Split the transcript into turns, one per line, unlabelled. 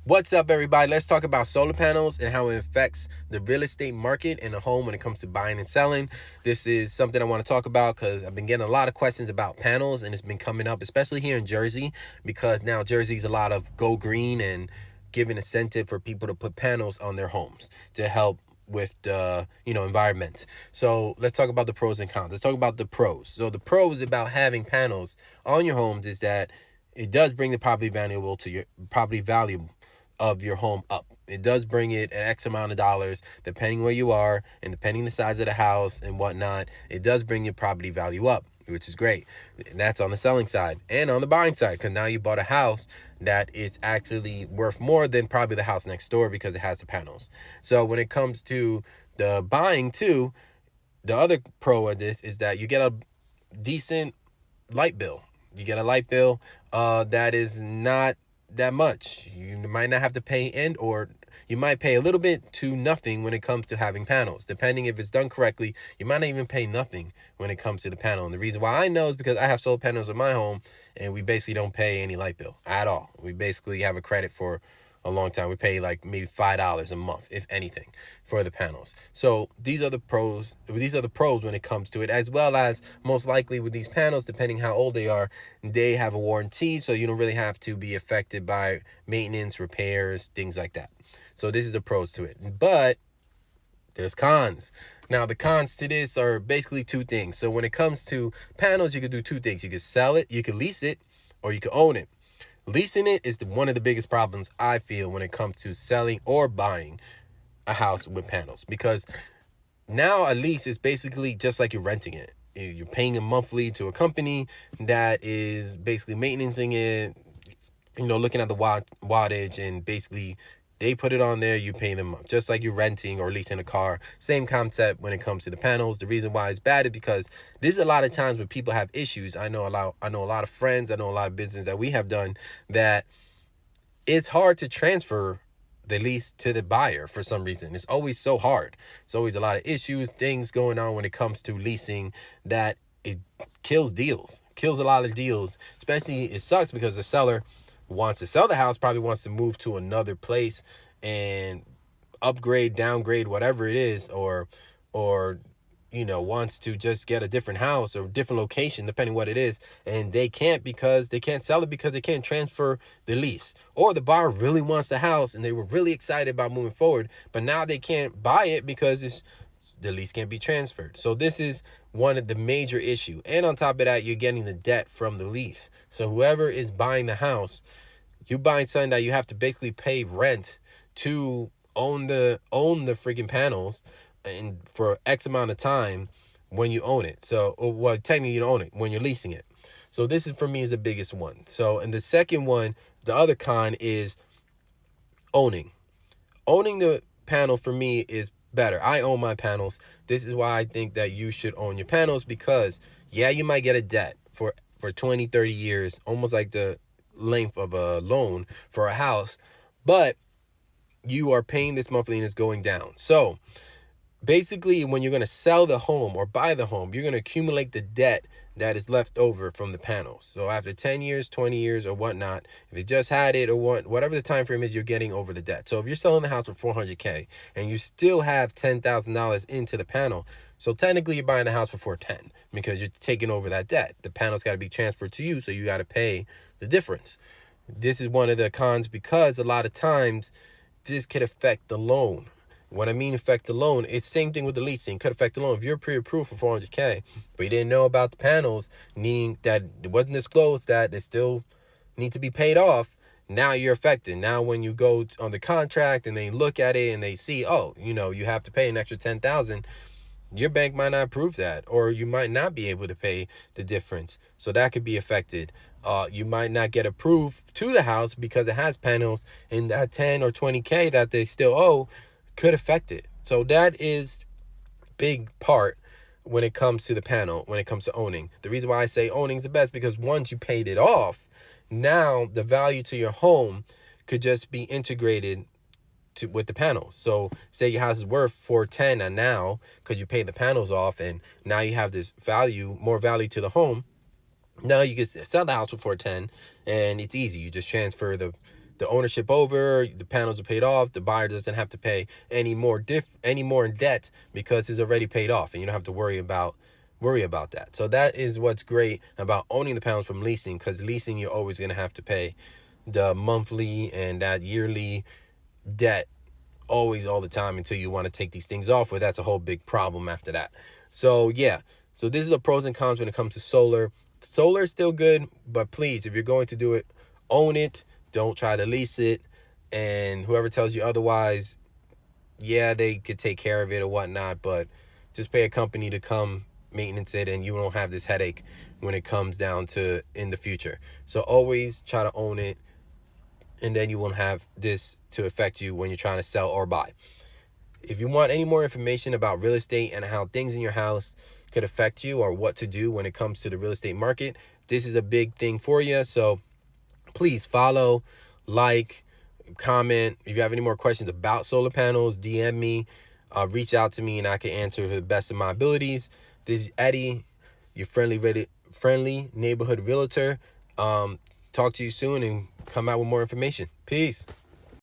What's up, everybody? Let's talk about solar panels and how it affects the real estate market and the home when it comes to buying and selling. This is something I want to talk about because I've been getting a lot of questions about panels, and it's been coming up, especially here in Jersey, because now Jersey's a lot of go green and giving incentive for people to put panels on their homes to help with the environment. So let's talk about the pros and cons. Let's talk about the pros. So the pros about having panels on your homes is that it does bring the property value of your home up. It does bring it an X amount of dollars, depending where you are and depending the size of the house and whatnot. It does bring your property value up, which is great. And that's on the selling side and on the buying side, because now you bought a house that is actually worth more than probably the house next door because it has the panels. So when it comes to the buying too, the other pro of this is that you get a decent light bill. You get a light bill that is not that much. You might not have to pay or you might pay a little bit to nothing when it comes to having panels. Depending if it's done correctly, you might not even pay nothing when it comes to the panel. And the reason why I know is because I have solar panels in my home and we basically don't pay any light bill at all. We basically have a credit for a long time. We pay like maybe $5 a month, if anything, for the panels. So these are the pros. These are the pros when it comes to it, as well as most likely with these panels, depending how old they are, they have a warranty, so you don't really have to be affected by maintenance, repairs, things like that. So this is the pros to it. But there's cons. Now, the cons to this are basically two things. So when it comes to panels, you could do two things. You could sell it, you could lease it, or you could own it. Leasing it is one of the biggest problems I feel when it comes to selling or buying a house with panels, because now a lease is basically just like you're renting it. You're paying a monthly to a company that is basically maintaining it, looking at the wattage, and basically they put it on there, you pay them just like you're renting or leasing a car. Same concept when it comes to the panels. The reason why it's bad is because there's a lot of times when people have issues. I know a lot of friends, I know a lot of business that we have done that it's hard to transfer the lease to the buyer for some reason. It's always so hard. It's always a lot of issues, things going on when it comes to leasing that it kills a lot of deals. Especially it sucks because the seller wants to sell the house, probably wants to move to another place and upgrade, downgrade, whatever it is, or wants to just get a different house or different location, depending what it is, and they can't because they can't sell it because they can't transfer the lease. Or the buyer really wants the house and they were really excited about moving forward, but now they can't buy it because the lease can't be transferred. So this is one of the major issue. And on top of that, you're getting the debt from the lease. So whoever is buying the house, you're buying something that you have to basically pay rent to own the freaking panels, and for X amount of time when you own it. So, well, technically you don't own it when you're leasing it. So this is, for me, is the biggest one. So, and the second one, the other con is owning the panel. For me, is better. I own my panels. This is why I think that you should own your panels, because yeah, you might get a debt for 20-30 years, almost like the length of a loan for a house, but you are paying this monthly and it's going down. So basically, when you're going to sell the home or buy the home, you're going to accumulate the debt that is left over from the panels. So after 10 years, 20 years, or whatnot, if you just had it, or whatever the time frame is, you're getting over the debt. So if you're selling the house for $400K and you still have $10,000 into the panel, so technically you're buying the house for $410 because you're taking over that debt. The panel's got to be transferred to you, so you got to pay the difference. This is one of the cons, because a lot of times this could affect the loan. When I mean affect the loan, it's same thing with the leasing. Could affect the loan. If you're pre-approved for $400K, but you didn't know about the panels, meaning that it wasn't disclosed that they still need to be paid off, now you're affected. Now when you go on the contract and they look at it and they see, oh, you have to pay an extra $10,000, your bank might not approve that, or you might not be able to pay the difference. So that could be affected. You might not get approved to the house because it has panels, and that 10 or 20K that they still owe could affect it. So that is big part when it comes to the panel, when it comes to owning. The reason why I say owning is the best, because once you paid it off, now the value to your home could just be integrated with the panels. So say your house is worth $410 and now, because you paid the panels off, and now you have this more value to the home. Now you can sell the house for $410, and it's easy. You just transfer the the ownership over, the panels are paid off, the buyer doesn't have to pay any more in debt because it's already paid off, and you don't have to worry about that. So that is what's great about owning the panels from leasing, because leasing, you're always going to have to pay the monthly and that yearly debt always, all the time, until you want to take these things off, where that's a whole big problem after that. So yeah, so this is the pros and cons when it comes to solar. Solar is still good, but please, if you're going to do it, own it. Don't try to lease it. And whoever tells you otherwise, yeah, they could take care of it or whatnot, but just pay a company to come maintenance it, and you won't have this headache when it comes down to in the future. So always try to own it, and then you won't have this to affect you when you're trying to sell or buy. If you want any more information about real estate and how things in your house could affect you, or what to do when it comes to the real estate market, this is a big thing for you. So please follow, like, comment. If you have any more questions about solar panels, DM me, reach out to me, and I can answer to the best of my abilities. This is Eddie, your friendly neighborhood realtor. Talk to you soon and come out with more information. Peace.